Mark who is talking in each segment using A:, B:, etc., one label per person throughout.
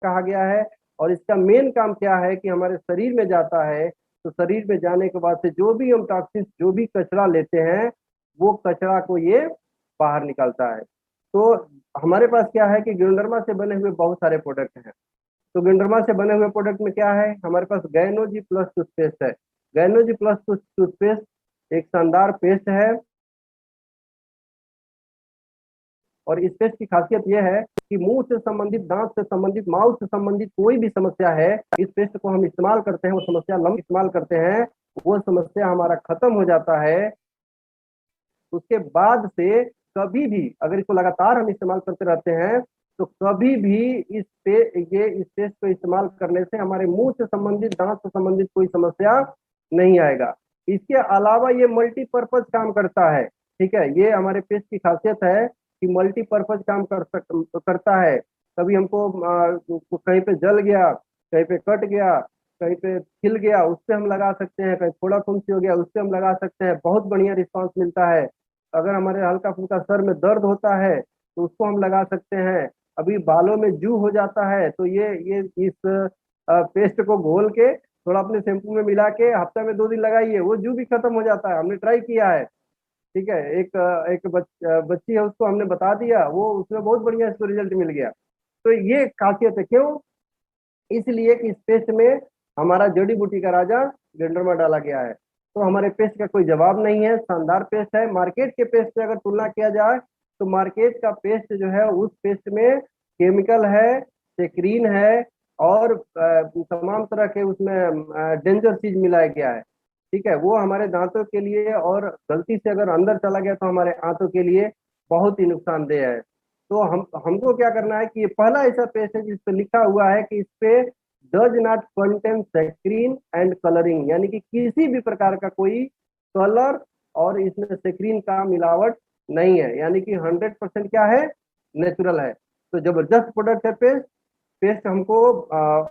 A: कहा गया है। और इसका मेन काम क्या है कि हमारे शरीर में जाता है, तो शरीर में जाने के बाद से जो भी हम टॉक्सिन, जो भी कचरा लेते हैं, वो कचरा को ये बाहर निकालता है। तो हमारे पास क्या है कि ग्योडर्मा से बने हुए बहुत सारे प्रोडक्ट हैं। तो ग्योडर्मा से बने हुए प्रोडक्ट में क्या है, हमारे पास गायनोजी प्लस टूथपेस्ट है। गायनोजी प्लस टूथपेस्ट एक शानदार पेस्ट है, और इस पेस्ट की खासियत यह है कि मुंह से संबंधित, दांत से संबंधित, माउथ से संबंधित कोई भी समस्या है, इस पेस्ट को हम इस्तेमाल करते हैं, वो समस्या लंबा इस्तेमाल करते हैं, वो समस्या हमारा खत्म हो जाता है। उसके बाद से कभी भी अगर इसको लगातार हम इस्तेमाल करते रहते हैं, तो कभी भी इस पेस्ट को इस्तेमाल करने से हमारे मुंह से संबंधित, दांत से संबंधित कोई समस्या नहीं आएगा। इसके अलावा ये मल्टीपर्पज काम करता है। ठीक है, ये हमारे पेस्ट की खासियत है कि मल्टीपर्पज काम करता है। कभी हमको कहीं पे जल गया, कहीं पे कट गया, कहीं पे खिल गया, उस पर हम लगा सकते हैं। कहीं थोड़ा फुंसी हो गया, उस पर हम लगा सकते हैं, बहुत बढ़िया रिस्पांस मिलता है। अगर हमारे हल्का फुल्का सर में दर्द होता है तो उसको हम लगा सकते हैं। अभी बालों में जू हो जाता है तो ये इस पेस्ट को घोल के थोड़ा अपने शैम्पू में मिला के हफ्ते में 2 दिन लगाइए, वो जू भी खत्म हो जाता है। हमने ट्राई किया है। ठीक है, एक बच्ची है, उसको हमने बता दिया, वो उसमें बहुत बढ़िया इसको रिजल्ट मिल गया। तो ये खासियत है, क्यों? इसलिए कि इस पेस्ट में हमारा जड़ी बूटी का राजा ग्योडर्मा डाला गया है। तो हमारे पेस्ट का कोई जवाब नहीं है, शानदार पेस्ट है। मार्केट के पेस्ट से अगर तुलना किया जाए तो मार्केट का पेस्ट जो है, उस पेस्ट में केमिकल है, सेक्रीन है, और तमाम तरह के उसमें डेंजर चीज मिलाया गया है। ठीक है, वो हमारे दांतों के लिए, और गलती से अगर अंदर चला गया तो हमारे आंतों के लिए बहुत ही नुकसानदेह है। तो हमको क्या करना है कि ये पहला ऐसा पेस्ट है जिस पे लिखा हुआ है कि इस पे does not contain saccharin and colouring, यानी कि किसी भी प्रकार का कोई कलर और इसमें सेक्रीन का मिलावट नहीं है, यानी कि 100% क्या है, नेचुरल है। तो जबरदस्त प्रोडक्ट है पेस्ट। पेस्ट हमको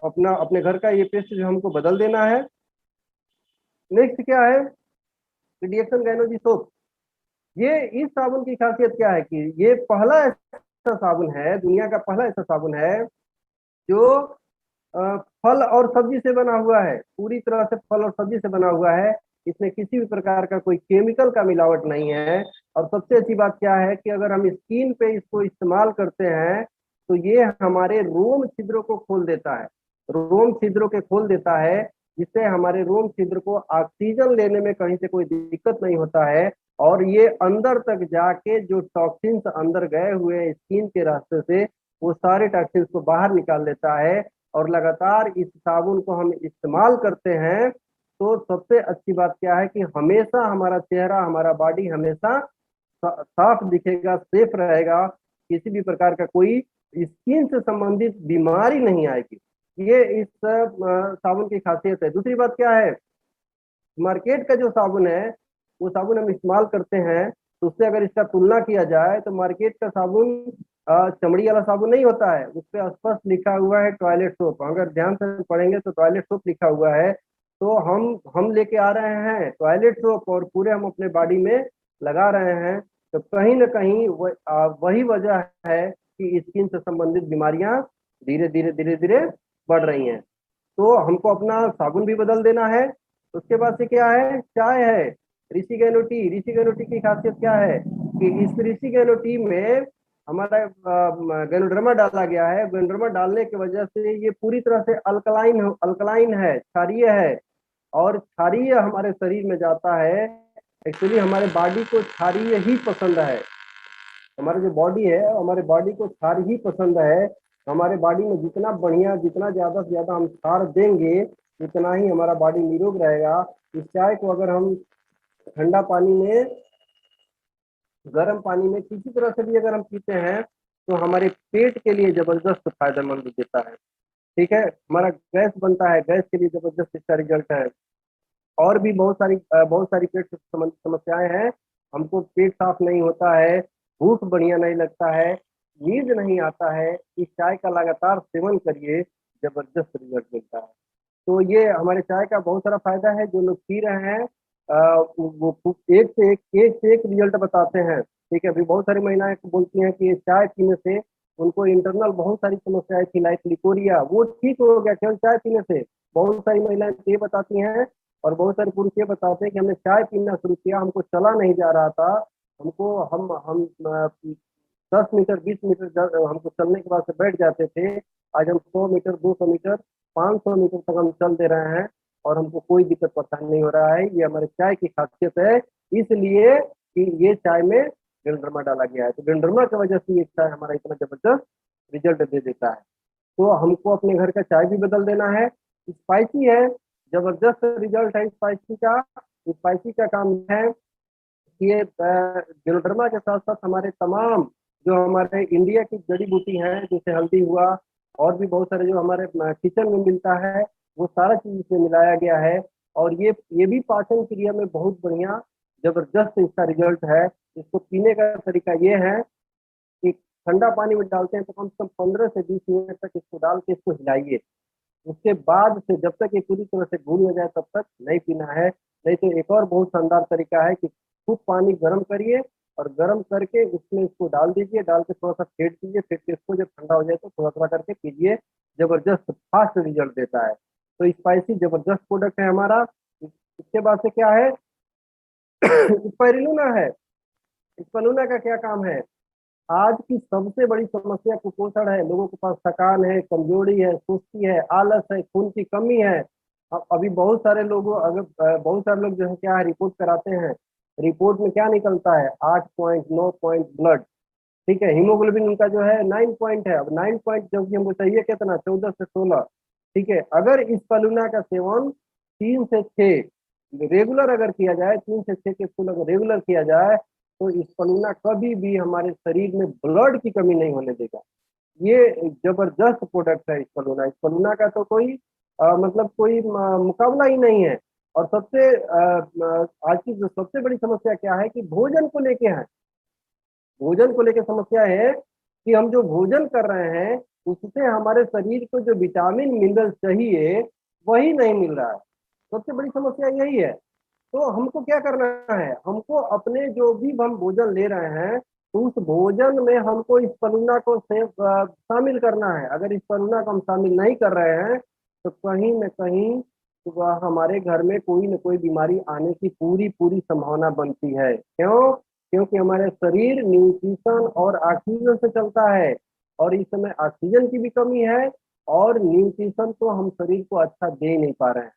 A: अपना अपने घर का ये पेस्ट जो हमको बदल देना है। नेक्स्ट क्या है, पीडिएक्शन गायनोजी सोप। ये इस साबुन की खासियत क्या है कि ये पहला ऐसा साबुन है, दुनिया का पहला ऐसा साबुन है जो फल और सब्जी से बना हुआ है, पूरी तरह से फल और सब्जी से बना हुआ है। इसमें किसी भी प्रकार का कोई केमिकल का मिलावट नहीं है। और सबसे अच्छी बात क्या है कि अगर हम स्किन पे इसको इस्तेमाल करते हैं तो ये हमारे रोम छिद्रों को खोल देता है, रोम छिद्रों के खोल देता है, जिससे हमारे रोम छिद्र को ऑक्सीजन लेने में कहीं से कोई दिक्कत नहीं होता है। और ये अंदर तक जाके जो टॉक्सिन्स अंदर गए हुए हैं स्किन के रास्ते से, वो सारे टॉक्सिन्स को बाहर निकाल देता है। और लगातार इस साबुन को हम इस्तेमाल करते हैं तो सबसे अच्छी बात क्या है कि हमेशा हमारा चेहरा, हमारा बॉडी हमेशा साफ दिखेगा, सेफ रहेगा, किसी भी प्रकार का कोई स्किन से संबंधित बीमारी नहीं आएगी। ये इस साबुन की खासियत है। दूसरी बात क्या है, मार्केट का जो साबुन है, वो साबुन हम इस्तेमाल करते हैं, तो उससे अगर इसका तुलना किया जाए तो मार्केट का साबुन चमड़ी वाला साबुन नहीं होता है, उस पर स्पष्ट लिखा हुआ है टॉयलेट सोप। अगर ध्यान से पढ़ेंगे तो टॉयलेट सोप लिखा हुआ है। तो हम लेके आ रहे हैं टॉयलेट सोप और पूरे हम अपने बॉडी में लगा रहे हैं, तो कहीं ना कहीं वही वजह है कि स्किन से संबंधित बीमारियां धीरे धीरे धीरे धीरे बढ़ रही हैं। तो हमको अपना साबुन भी बदल देना है। उसके बाद से क्या है, चाय है, ऋषि गैनो टी। ऋषि गैनो टी की खासियत क्या है कि इस ऋषि गैनो टी में हमारा गैनोडर्मा डाला गया है। गैनोडर्मा डालने की वजह से ये पूरी तरह से अल्कलाइन है, क्षारीय है। और क्षारीय हमारे शरीर में जाता है, एक्चुअली हमारे बॉडी को क्षारीय ही पसंद है। हमारा जो बॉडी है, हमारे बॉडी को क्षार ही पसंद है। हमारे बॉडी में जितना बढ़िया, जितना ज्यादा से ज्यादा हम क्षार देंगे, उतना ही हमारा बॉडी निरोग रहेगा। इस चाय को अगर हम ठंडा पानी में, गर्म पानी में, किसी तरह से भी अगर हम पीते हैं तो हमारे पेट के लिए जबरदस्त फायदेमंद देता है। ठीक है, हमारा गैस बनता है, गैस के लिए जबरदस्त इसका रिजल्ट है। और भी बहुत सारी पेट से संबंधित समस्याएं हैं। हमको पेट साफ नहीं होता है, भूख बढ़िया नहीं लगता है, नींद नहीं आता है, इस चाय का लगातार सेवन करिए, जबरदस्त रिजल्ट मिलता है। तो ये हमारे चाय का बहुत सारा फायदा है। जो लोग पी रहे हैं वो एक से एक रिजल्ट बताते हैं। ठीक है, अभी बहुत सारी महिलाएं बोलती हैं कि ये चाय पीने से उनको इंटरनल बहुत सारी समस्याएं थी, लाइक लिकोरिया, वो ठीक हो गया केवल चाय पीने से। बहुत सारी महिलाएं ये बताती हैं और बहुत सारे पुरुष ये बताते हैं कि हमने चाय पीना शुरू किया, हमको चला नहीं जा रहा था, हमको हम 10 मीटर 20 मीटर हमको चलने के बाद से बैठ जाते थे, आज हम 100 मीटर 200 मीटर 500 मीटर तक हम चल दे रहे हैं और हमको कोई दिक्कत परेशानी नहीं हो रहा है। ये हमारे चाय की खासियत है, इसलिए कि ये चाय में गेंडरमा डाला गया है। तो गेंडरमा की वजह से ये चाय हमारा इतना जबरदस्त रिजल्ट दे देता है। तो हमको अपने घर का चाय भी बदल देना है। स्पाइसी है, जबरदस्त रिजल्ट है स्पाइसी का। स्पाइसी का काम है कि ये गेनोडर्मा के साथ साथ हमारे तमाम जो हमारे इंडिया की जड़ी बूटी हैं, जैसे हल्दी हुआ और भी बहुत सारे जो हमारे किचन में मिलता है, वो सारा चीज इसमें मिलाया गया है। और ये भी पाचन क्रिया में बहुत बढ़िया जबरदस्त इसका रिजल्ट है। इसको पीने का तरीका ये है कि ठंडा पानी में डालते हैं तो कम से कम 15 से 20 मिनट तक इसको डाल के इसको हिलाइए। उसके बाद से जब तक ये पूरी तरह से घुल हो जाए तब तक नहीं पीना है। नहीं तो एक और बहुत शानदार तरीका है कि खूब पानी गर्म करिए और गर्म करके उसमें इसको डाल दीजिए, डाल के थोड़ा सा फेंट दीजिए, फेंट के इसको जब ठंडा हो जाए तो थोड़ा थोड़ा करके पीजिए। जबरदस्त फास्ट रिजल्ट देता है। तो स्पाइसी जबरदस्त प्रोडक्ट है हमारा। इसके बाद से क्या है स्पाइरुलिना है। स्पाइरुलिना का क्या काम है? आज की सबसे बड़ी समस्या कुपोषण है। लोगों के पास थकान है, कमजोरी है, सुस्ती है, आलस है, खून की कमी है। अब अभी बहुत सारे लोगों अगर बहुत सारे लोग जो है क्या है रिपोर्ट कराते हैं, रिपोर्ट में क्या निकलता है 8 पॉइंट 9 पॉइंट ब्लड, ठीक है। हीमोग्लोबिन उनका जो है 9 पॉइंट है। अब 9 पॉइंट जबकि हमको चाहिए कितना 14 से 16, ठीक है। अगर इस पलूना का सेवन 3 से 6 रेगुलर अगर किया जाए, 3 से 6 के फूल अगर रेगुलर किया जाए तो इस पलूना कभी भी हमारे शरीर में ब्लड की कमी नहीं होने देगा। ये जबरदस्त प्रोडक्ट है इस पलूना का तो कोई मतलब कोई मुकाबला ही नहीं है। और सबसे आज की जो सबसे बड़ी समस्या क्या है कि भोजन को लेके है। भोजन को लेकर समस्या है कि हम जो भोजन कर रहे हैं उससे हमारे शरीर को जो विटामिन मिनरल चाहिए वही नहीं मिल रहा है। सबसे बड़ी समस्या यही है। तो हमको क्या करना है, हमको अपने जो भी हम भोजन ले रहे हैं तो उस भोजन में हमको इस पलूना को शामिल करना है। अगर इस पलूना को हम शामिल नहीं कर रहे हैं तो कहीं न कहीं वह हमारे घर में कोई न कोई बीमारी आने की पूरी पूरी संभावना बनती है। क्यों? क्योंकि हमारे शरीर न्यूट्रिशन और ऑक्सीजन से चलता है और इस समय ऑक्सीजन की भी कमी है और न्यूट्रिशन तो हम शरीर को अच्छा दे नहीं पा रहे हैं,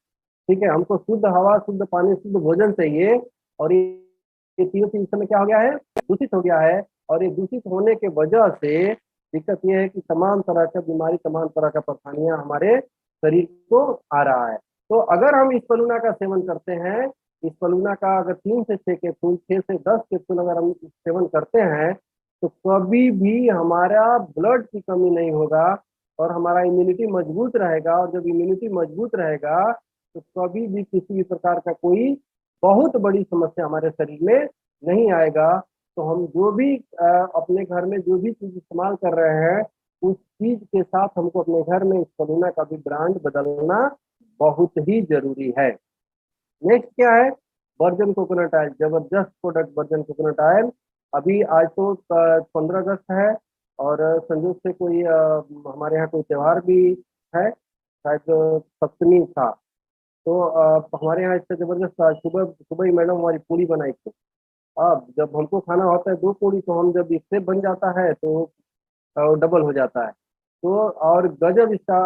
A: ठीक है। हमको शुद्ध हवा, शुद्ध पानी, शुद्ध भोजन चाहिए और ये तीनों चीज इस समय क्या हो गया है, दूषित हो गया है। और ये दूषित होने के वजह से दिक्कत ये है कि तमाम तरह का बीमारी, तमाम तरह का परेशानियां हमारे शरीर को आ रहा है। तो अगर हम इस पलूना का सेवन करते हैं, इस पलूना का अगर 3 से 6 के फूल, 6 से 10 के फूल अगर हम सेवन करते हैं तो कभी भी हमारा ब्लड की कमी नहीं होगा और हमारा इम्यूनिटी मजबूत रहेगा। और जब इम्यूनिटी मजबूत रहेगा तो कभी भी किसी भी प्रकार का कोई बहुत बड़ी समस्या हमारे शरीर में नहीं आएगा। तो हम जो भी अपने घर में जो भी चीज इस्तेमाल कर रहे हैं उस चीज के साथ हमको अपने घर में इस पलूना का भी ब्रांड बदलना बहुत ही जरूरी है। नेक्स्ट क्या है, वर्जन कोकोनट ऑयल। जबरदस्त प्रोडक्ट वर्जन कोकोनट ऑयल। अभी आज तो 15 अगस्त है और संयोग से कोई हमारे यहाँ कोई त्योहार भी है, शायद सप्तमी था। तो हमारे यहाँ इससे जबरदस्त सुबह सुबह ही मैडम हमारी पूरी बनाई थी। अब जब हमको खाना होता है 2 पूरी, तो हम जब इससे बन जाता है तो डबल हो जाता है। तो और गजब इसका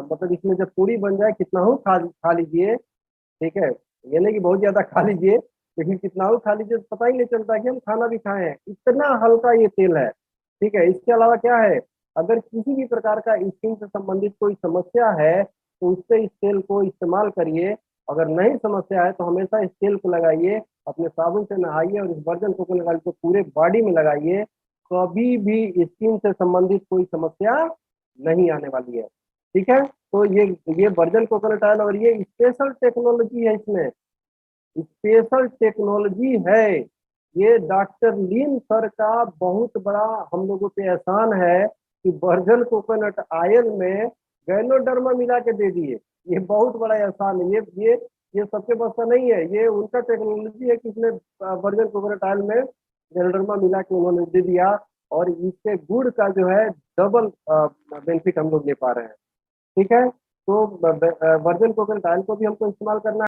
A: मतलब इसमें जब पूरी बन जाए कितना हो खा लीजिए, ठीक है। ये नहीं कि बहुत ज्यादा खा लीजिए, लेकिन कितना हो खा लीजिए तो पता ही नहीं चलता कि हम खाना भी खाए हैं, इतना हल्का ये तेल है, ठीक है। इसके अलावा क्या है, अगर किसी भी प्रकार का स्किन से संबंधित कोई समस्या है तो उससे इस तेल को इस्तेमाल करिए। अगर नहीं समस्या है तो हमेशा इस तेल को लगाइए, अपने साबुन से नहाइए और इस वर्जन कोकोनट ऑयल को पूरे बॉडी में लगाइए। कभी भी स्किन से संबंधित कोई समस्या नहीं आने वाली है, ठीक है। तो ये वर्जन कोकोनट ऑयल और ये स्पेशल टेक्नोलॉजी है, इसमें स्पेशल टेक्नोलॉजी है। ये डॉक्टर लीन सर का बहुत बड़ा हम लोगों पे एहसान है कि वर्जन कोकोनट ऑयल में गैनोडर्मा मिला के दे दिए। ये बहुत बड़ा एहसान है। ये सबके बस का नहीं है, ये उनका टेक्नोलॉजी है कि इसमें वर्जन कोकोनट ऑयल में गैनोडर्मा मिला के उन्होंने दे दिया। और इससे गुड़ का जो है डबल बेनिफिट हम लोग ले पा रहे हैं। ठीक है, तो वर्जिन कोकोनट ऑयल को भी हमको इस्तेमाल करना